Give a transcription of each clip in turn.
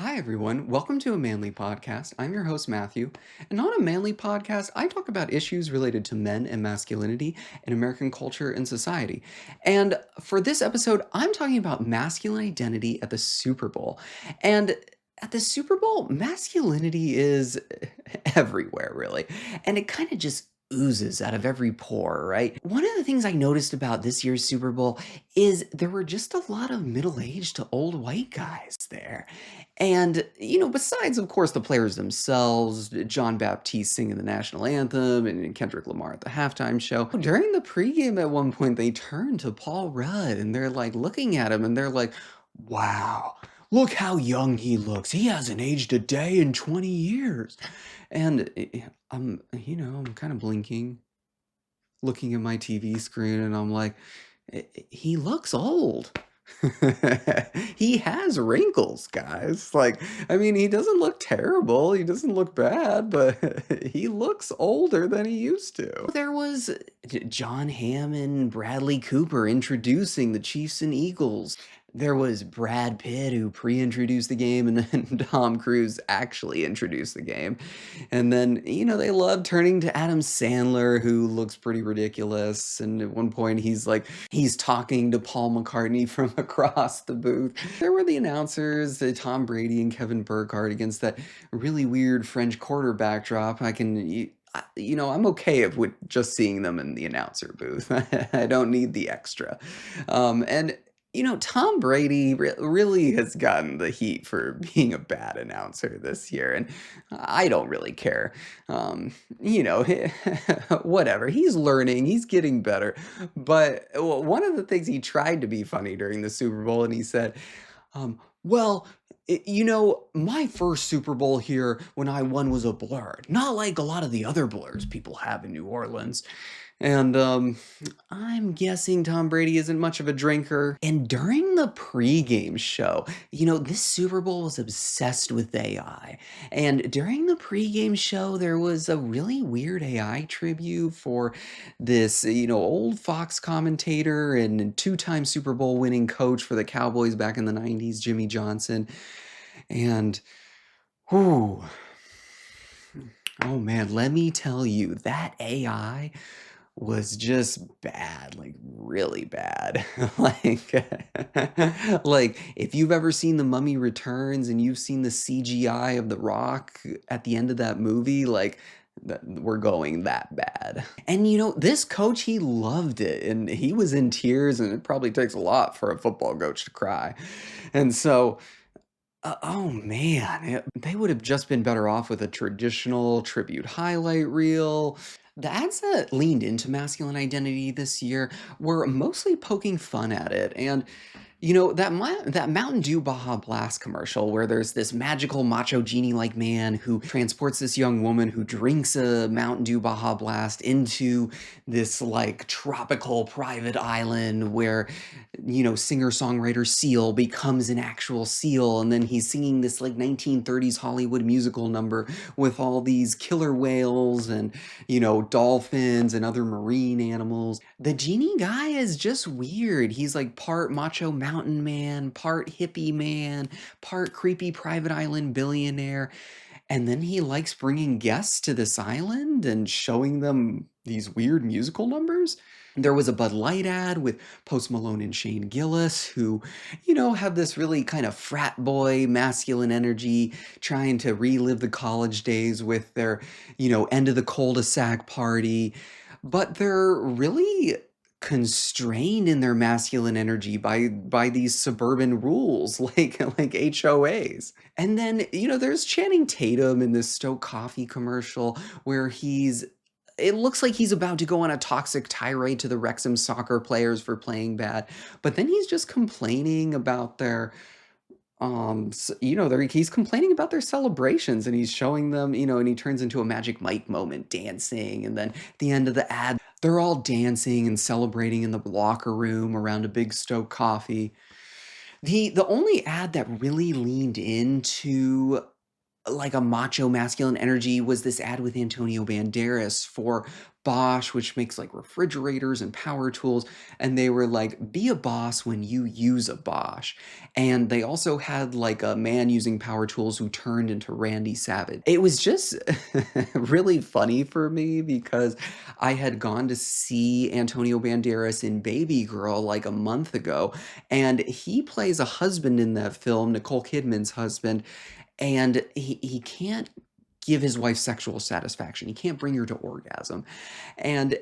Hi, everyone. Welcome to a Manly Podcast. I'm your host, Matthew. And on a Manly Podcast, I talk about issues related to men and masculinity in American culture and society. And for this episode, I'm talking about masculine identity at the Super Bowl. And at the Super Bowl, masculinity is everywhere, really. And it kind of just oozes out of every pore, right? One of the things I noticed about this year's Super Bowl is there were just a lot of middle aged to old white guys there. And, besides, of course, the players themselves, John Baptiste singing the national anthem and Kendrick Lamar at the halftime show, during the pregame at one point, they turned to Paul Rudd and they're like looking at him and they're like, wow, look how young he looks. He hasn't aged a day in 20 years. And I'm kind of blinking, looking at my TV screen, and I'm like, He looks old." He has wrinkles, guys. Like, I mean, he doesn't look terrible, he doesn't look bad, but he looks older than he used to. There was John Hammond, Bradley Cooper introducing the Chiefs and Eagles. There was Brad Pitt who pre-introduced the game, and then Tom Cruise actually introduced the game. And then, they love turning to Adam Sandler, who looks pretty ridiculous. And at one point, he's talking to Paul McCartney from across the booth. There were the announcers, Tom Brady and Kevin Burkhardt against that really weird French quarter backdrop. I'm okay with just seeing them in the announcer booth. I don't need the extra. And Tom Brady really has gotten the heat for being a bad announcer this year, and I don't really care. Um, Whatever. He's learning, he's getting better. But one of the things he tried to be funny during the Super Bowl, and he said, well, my first Super Bowl here when I won was a blur, not like a lot of the other blurs people have in New Orleans. And I'm guessing Tom Brady isn't much of a drinker. And during the pregame show, this Super Bowl was obsessed with AI. And during the pregame show, there was a really weird AI tribute for this, old Fox commentator and two-time Super Bowl winning coach for the Cowboys back in the 90s, Jimmy Johnson. And, whew, oh man, let me tell you, that AI was just bad, like really bad. Like if you've ever seen The Mummy Returns and you've seen the CGI of The Rock at the end of that movie, like we're going that bad. And this coach, he loved it and he was in tears, and it probably takes a lot for a football coach to cry. And so oh man, they would have just been better off with a traditional tribute highlight reel. The ads that leaned into masculine identity this year were mostly poking fun at it. And that Mountain Dew Baja Blast commercial where there's this magical macho genie-like man who transports this young woman who drinks a Mountain Dew Baja Blast into this like tropical private island where singer-songwriter Seal becomes an actual seal, and then he's singing this like 1930s Hollywood musical number with all these killer whales and dolphins and other marine animals. The genie guy is just weird. He's like part macho mountain man, part hippie man, part creepy private island billionaire. And then he likes bringing guests to this island and showing them these weird musical numbers. There was a Bud Light ad with Post Malone and Shane Gillis, who, have this really kind of frat boy masculine energy, trying to relive the college days with their, end of the cul-de-sac party. But they're really constrained in their masculine energy by these suburban rules like HOAs. And then, there's Channing Tatum in this Stoke Coffee commercial where it looks like he's about to go on a toxic tirade to the Wrexham soccer players for playing bad, but then he's just complaining about he's complaining about their celebrations, and he's showing them, and he turns into a Magic Mike moment dancing, and then at the end of the ad, they're all dancing and celebrating in the locker room around a big Stoke Coffee. The only ad that really leaned into like a macho masculine energy was this ad with Antonio Banderas for Bosch, which makes like refrigerators and power tools. And they were like, be a boss when you use a Bosch. And they also had like a man using power tools who turned into Randy Savage. It was just really funny for me because I had gone to see Antonio Banderas in Baby Girl like a month ago, and he plays a husband in that film, Nicole Kidman's husband, and he can't give his wife sexual satisfaction. He can't bring her to orgasm. And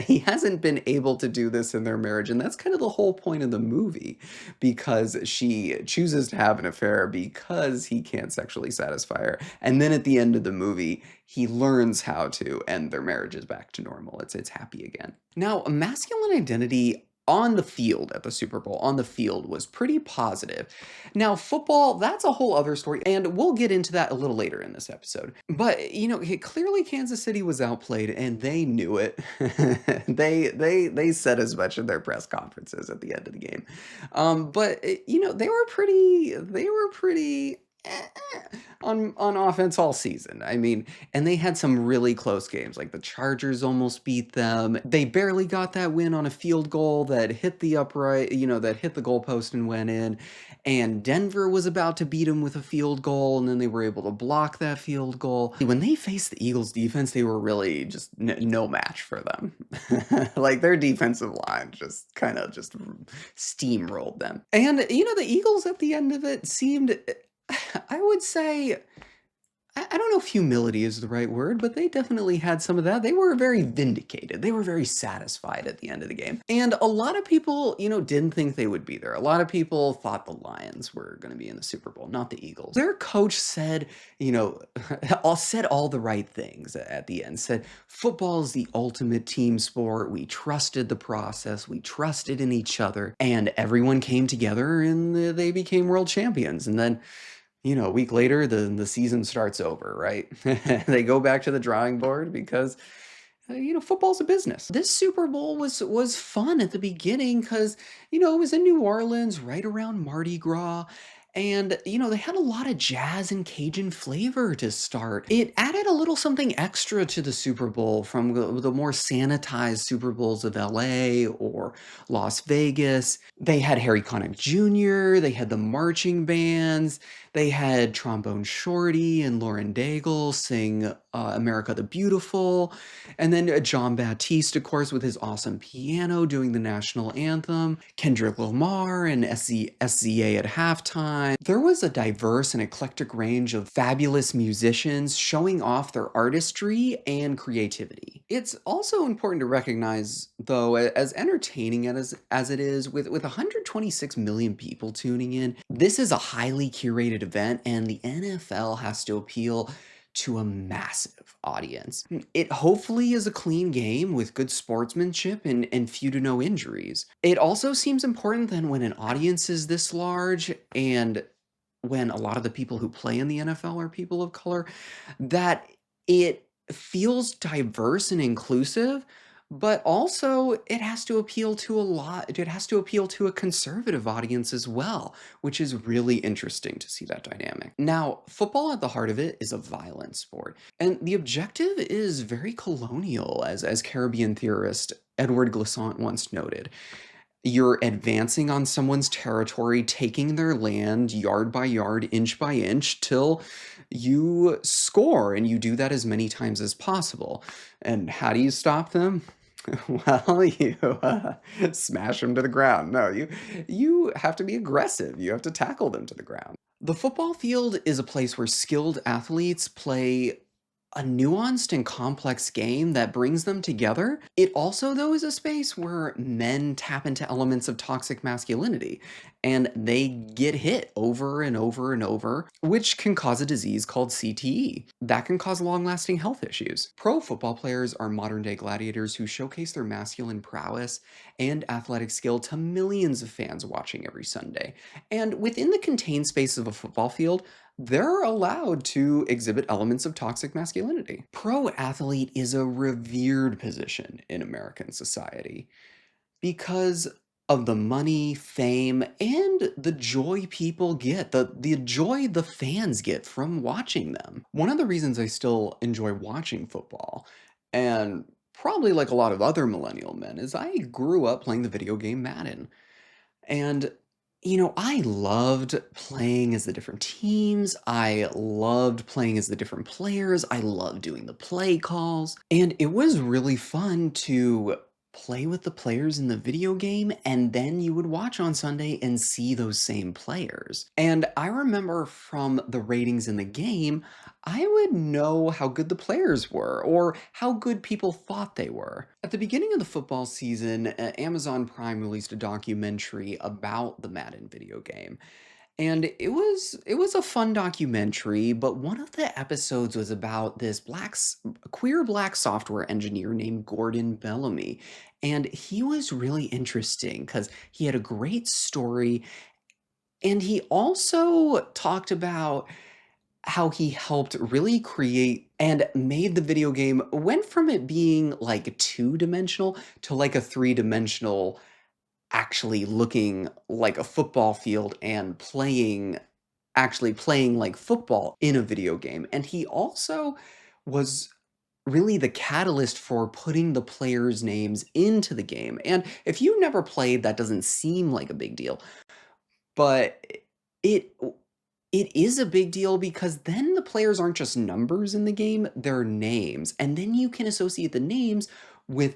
he hasn't been able to do this in their marriage, and that's kind of the whole point of the movie, because she chooses to have an affair because he can't sexually satisfy her. And then at the end of the movie, he learns how to, and their marriage is back to normal. It's happy again. Now, masculine identity on the field at the Super Bowl, on the field, was pretty positive. Now, football, that's a whole other story, and we'll get into that a little later in this episode. But, clearly Kansas City was outplayed, and they knew it. They said as much in their press conferences at the end of the game. But they were pretty on offense all season. I mean, and they had some really close games. Like the Chargers almost beat them. They barely got that win on a field goal that hit the upright, that hit the goalpost and went in. And Denver was about to beat them with a field goal, and then they were able to block that field goal. When they faced the Eagles defense, they were really just no match for them. Like their defensive line just kind of just steamrolled them. And the Eagles at the end of it seemed, I would say, I don't know if humility is the right word, but they definitely had some of that. They were very vindicated. They were very satisfied at the end of the game. And a lot of people, didn't think they would be there. A lot of people thought the Lions were going to be in the Super Bowl, not the Eagles. Their coach said, said all the right things at the end. Said, football is the ultimate team sport. We trusted the process. We trusted in each other. And everyone came together and they became world champions. And then a week later, the season starts over, right? They go back to the drawing board because, football's a business. This Super Bowl was fun at the beginning because, it was in New Orleans, right around Mardi Gras. And, they had a lot of jazz and Cajun flavor to start. It added a little something extra to the Super Bowl from the more sanitized Super Bowls of LA or Las Vegas. They had Harry Connick Jr., they had the marching bands, they had Trombone Shorty and Lauren Daigle sing America the Beautiful, and then John Baptiste, of course, with his awesome piano doing the national anthem, Kendrick Lamar and SZA at halftime. There was a diverse and eclectic range of fabulous musicians showing off their artistry and creativity. It's also important to recognize, though, as entertaining as it is, with 126 million people tuning in, this is a highly curated event, and the NFL has to appeal to a massive audience. It hopefully is a clean game with good sportsmanship and few to no injuries. It also seems important then when an audience is this large and when a lot of the people who play in the NFL are people of color, that it feels diverse and inclusive, but also it has to appeal to it has to appeal to a conservative audience as well, which is really interesting to see that dynamic. Now, football at the heart of it is a violent sport, and the objective is very colonial, as Caribbean theorist Edward Glissant once noted. You're advancing on someone's territory, taking their land yard by yard, inch by inch, till you score, and you do that as many times as possible. And how do you stop them? Well, you smash them to the ground. No, you have to be aggressive. You have to tackle them to the ground. The football field is a place where skilled athletes play a nuanced and complex game that brings them together. It also, though, is a space where men tap into elements of toxic masculinity, and they get hit over and over and over, which can cause a disease called CTE. That can cause long-lasting health issues. Pro football players are modern-day gladiators who showcase their masculine prowess and athletic skill to millions of fans watching every Sunday. And within the contained space of a football field, they're allowed to exhibit elements of toxic masculinity. Pro athlete is a revered position in American society because of the money, fame, and the joy people get, the joy the fans get from watching them. One of the reasons I still enjoy watching football, and probably like a lot of other millennial men, is I grew up playing the video game Madden. And, I loved playing as the different teams. I loved playing as the different players. I loved doing the play calls. And it was really fun to play with the players in the video game. And then you would watch on Sunday and see those same players. And I remember from the ratings in the game, I would know how good the players were or how good people thought they were. At the beginning of the football season, Amazon Prime released a documentary about the Madden video game. And it was a fun documentary, but one of the episodes was about this queer black software engineer named Gordon Bellamy. And he was really interesting cuz he had a great story, and he also talked about how he helped really create and made the video game, went from it being like two-dimensional to like a three-dimensional, actually looking like a football field and actually playing like football in a video game. And he also was really the catalyst for putting the players' names into the game. And if you've never played, that doesn't seem like a big deal, but it it is a big deal because then the players aren't just numbers in the game, they're names. And then you can associate the names with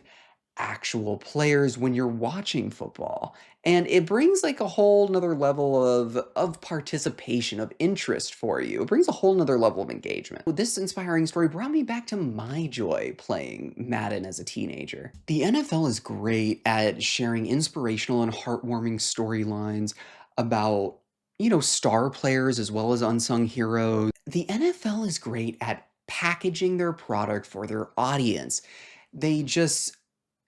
actual players when you're watching football. And it brings like a whole nother level of participation, of interest for you. It brings a whole nother level of engagement. This inspiring story brought me back to my joy playing Madden as a teenager. The NFL is great at sharing inspirational and heartwarming storylines about, star players as well as unsung heroes. The NFL is great at packaging their product for their audience. They just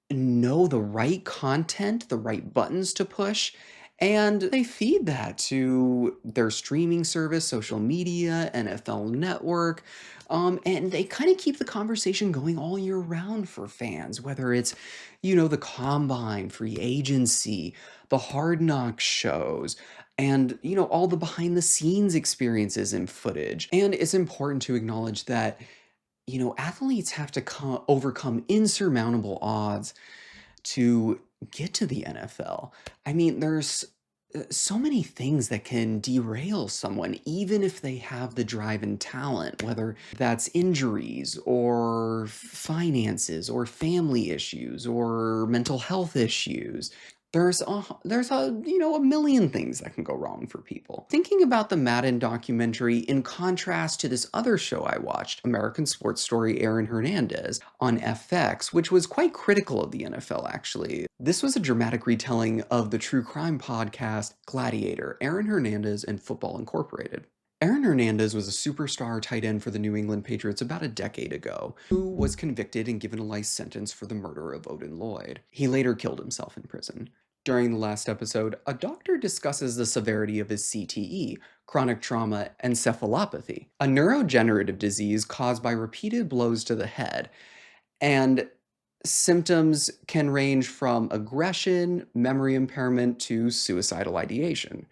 know the right content, the right buttons to push, and they feed that to their streaming service, social media, NFL Network, and they kind of keep the conversation going all year round for fans, whether it's, the Combine, free agency, the Hard Knock shows, and, all the behind the scenes experiences and footage. And it's important to acknowledge that, athletes have to overcome insurmountable odds to get to the NFL. I mean, there's so many things that can derail someone, even if they have the drive and talent, whether that's injuries or finances or family issues or mental health issues. There's a million things that can go wrong for people. Thinking about the Madden documentary in contrast to this other show I watched, American Sports Story Aaron Hernandez on FX, which was quite critical of the NFL actually. This was a dramatic retelling of the true crime podcast Gladiator, Aaron Hernandez and Football Incorporated. Aaron Hernandez was a superstar tight end for the New England Patriots about a decade ago, who was convicted and given a life sentence for the murder of Odin Lloyd. He later killed himself in prison. During the last episode, a doctor discusses the severity of his CTE, chronic trauma encephalopathy, a neurodegenerative disease caused by repeated blows to the head, and symptoms can range from aggression, memory impairment, to suicidal ideation.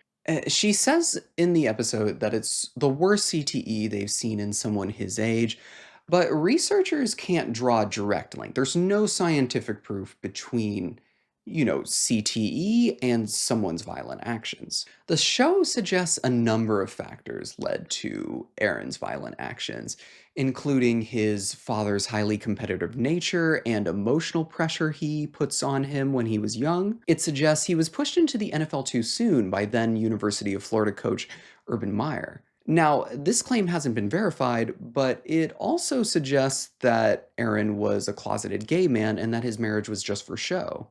She says in the episode that it's the worst CTE they've seen in someone his age, but researchers can't draw a direct link. There's no scientific proof between, CTE and someone's violent actions. The show suggests a number of factors led to Aaron's violent actions, including his father's highly competitive nature and emotional pressure he puts on him when he was young. It suggests he was pushed into the NFL too soon by then University of Florida coach Urban Meyer. Now, this claim hasn't been verified, but it also suggests that Aaron was a closeted gay man and that his marriage was just for show.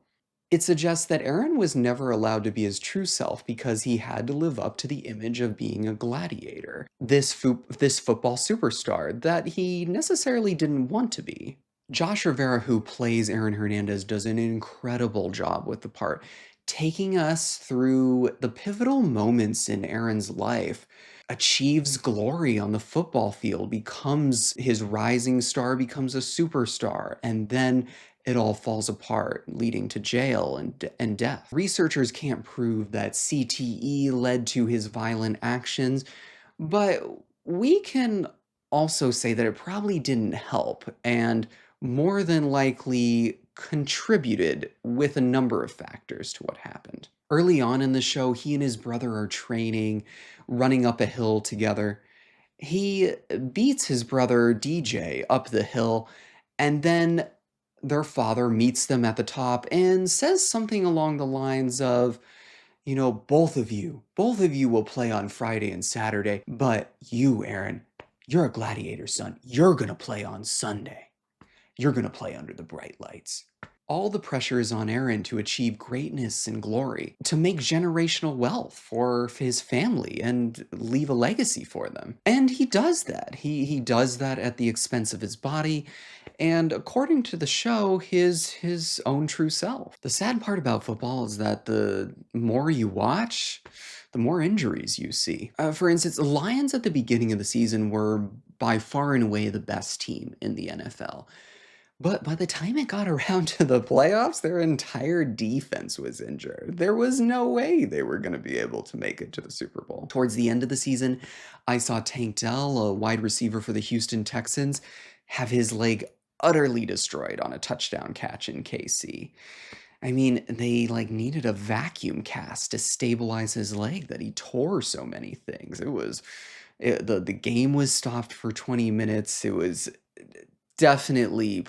It suggests that Aaron was never allowed to be his true self because he had to live up to the image of being a gladiator, this football superstar that he necessarily didn't want to be. Josh Rivera, who plays Aaron Hernandez, does an incredible job with the part, taking us through the pivotal moments in Aaron's life. Achieves glory on the football field, becomes his rising star, becomes a superstar, and then it all falls apart, leading to jail and death. Researchers can't prove that CTE led to his violent actions, but we can also say that it probably didn't help. And more than likely contributed with a number of factors to what happened. Early on in the show, he and his brother are training, running up a hill together. He beats his brother DJ up the hill, and then their father meets them at the top and says something along the lines of, both of you will play on Friday and Saturday, but you, Aaron, you're a gladiator, son. You're going to play on Sunday. You're going to play under the bright lights. All the pressure is on Aaron to achieve greatness and glory, to make generational wealth for his family and leave a legacy for them. And he does that. He does that at the expense of his body and, according to the show, his own true self. The sad part about football is that the more you watch, the more injuries you see. For instance, the Lions at the beginning of the season were by far and away the best team in the NFL. But by the time it got around to the playoffs, their entire defense was injured. There was no way they were going to be able to make it to the Super Bowl. Towards the end of the season, I saw Tank Dell, a wide receiver for the Houston Texans, have his leg utterly destroyed on a touchdown catch in KC. I mean, they needed a vacuum cast to stabilize his leg that he tore so many things. The game was stopped for 20 minutes. It was definitely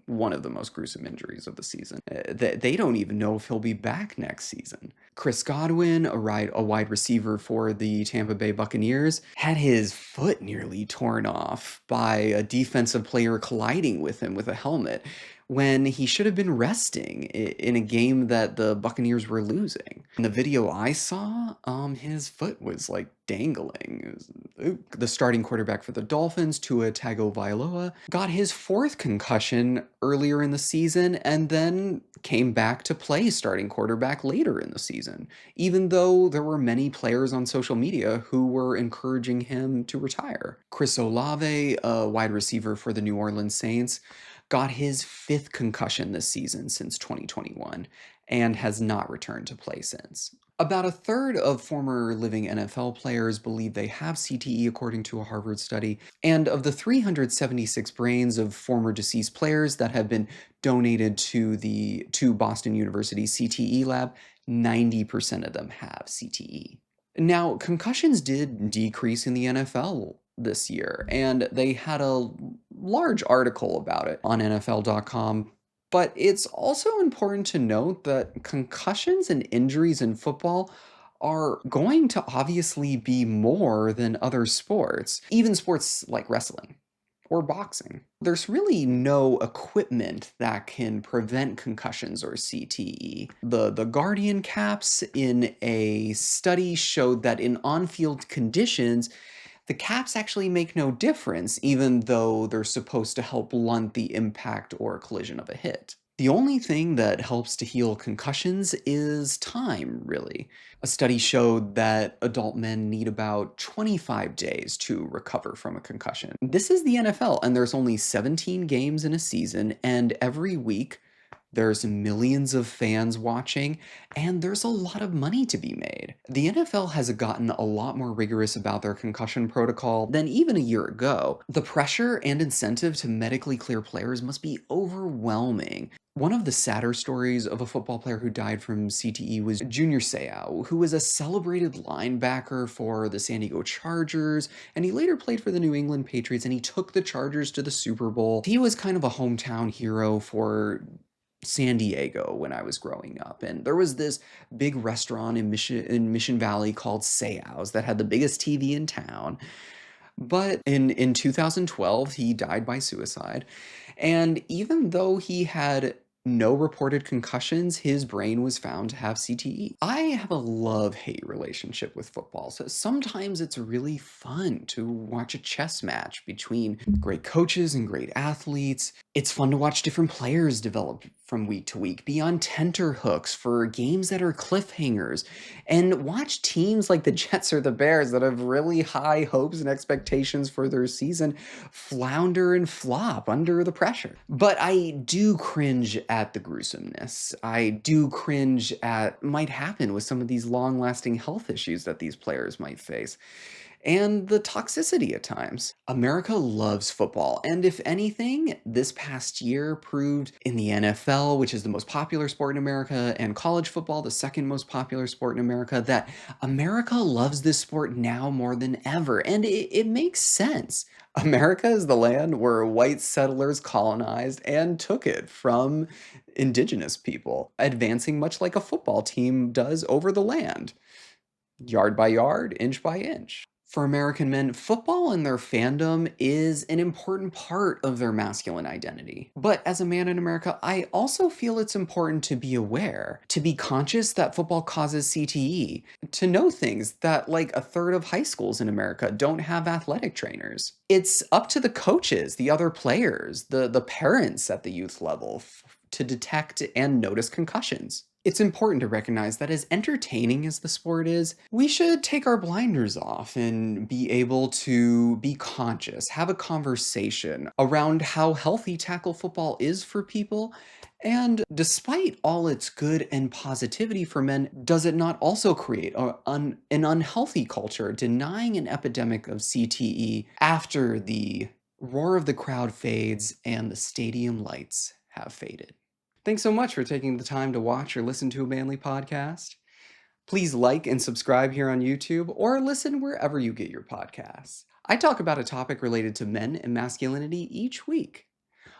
one of the most gruesome injuries of the season. They don't even know if he'll be back next season. Chris Godwin, a wide receiver for the Tampa Bay Buccaneers, had his foot nearly torn off by a defensive player colliding with him with a helmet when he should have been resting in a game that the Buccaneers were losing. In the video I saw, his foot was dangling. The starting quarterback for the Dolphins, Tua Tagovailoa, got his fourth concussion earlier in the season and then came back to play starting quarterback later in the season, even though there were many players on social media who were encouraging him to retire. Chris Olave, a wide receiver for the New Orleans Saints, got his fifth concussion this season since 2021 and has not returned to play since. About a third of former living NFL players believe they have CTE, according to a Harvard study. And of the 376 brains of former deceased players that have been donated to the Boston University CTE lab, 90% of them have CTE. Now, concussions did decrease in the NFL this year, and they had a large article about it on NFL.com. But it's also important to note that concussions and injuries in football are going to obviously be more than other sports, even sports like wrestling or boxing. There's really no equipment that can prevent concussions or CTE. The Guardian caps in a study showed that in on-field conditions, the caps actually make no difference, even though they're supposed to help blunt the impact or collision of a hit. The only thing that helps to heal concussions is time, really. A study showed that adult men need about 25 days to recover from a concussion. This is the NFL, and there's only 17 games in a season, and every week there's millions of fans watching, and there's a lot of money to be made. The NFL has gotten a lot more rigorous about their concussion protocol than even a year ago. The pressure and incentive to medically clear players must be overwhelming. One of the sadder stories of a football player who died from CTE was Junior Seau, who was a celebrated linebacker for the San Diego Chargers, and he later played for the New England Patriots, and he took the Chargers to the Super Bowl. He was kind of a hometown hero for San Diego when I was growing up, and there was this big restaurant in Mission Valley called Seau's that had the biggest TV in town. But in 2012, he died by suicide. And even though he had no reported concussions, his brain was found to have CTE. I have a love-hate relationship with football, so sometimes it's really fun to watch a chess match between great coaches and great athletes. It's fun to watch different players develop from week to week, be on tenterhooks for games that are cliffhangers, and watch teams like the Jets or the Bears that have really high hopes and expectations for their season flounder and flop under the pressure. But I do cringe at the gruesomeness. I do cringe at might happen with some of these long-lasting health issues that these players might face. and the toxicity at times. America loves football, and if anything, this past year proved in the NFL, which is the most popular sport in America, and college football, the second most popular sport in America, that America loves this sport now more than ever, and it makes sense. America is the land where white settlers colonized and took it from indigenous people, advancing much like a football team does over the land, yard by yard, inch by inch. For American men, football and their fandom is an important part of their masculine identity. But as a man in America, I also feel it's important to be aware, to be conscious that football causes CTE, to know things that like a third of high schools in America don't have athletic trainers. It's up to the coaches, the other players, the parents at the youth level to detect and notice concussions. It's important to recognize that as entertaining as the sport is, we should take our blinders off and be able to be conscious, have a conversation around how healthy tackle football is for people. And despite all its good and positivity for men, does it not also create an unhealthy culture, denying an epidemic of CTE after the roar of the crowd fades and the stadium lights have faded? Thanks so much for taking the time to watch or listen to a Manly podcast. Please like and subscribe here on YouTube or listen wherever you get your podcasts. I talk about a topic related to men and masculinity each week.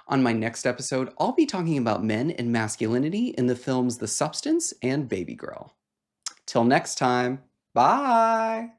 On my next episode, I'll be talking about men and masculinity in the films The Substance and Baby Girl. Till next time, bye!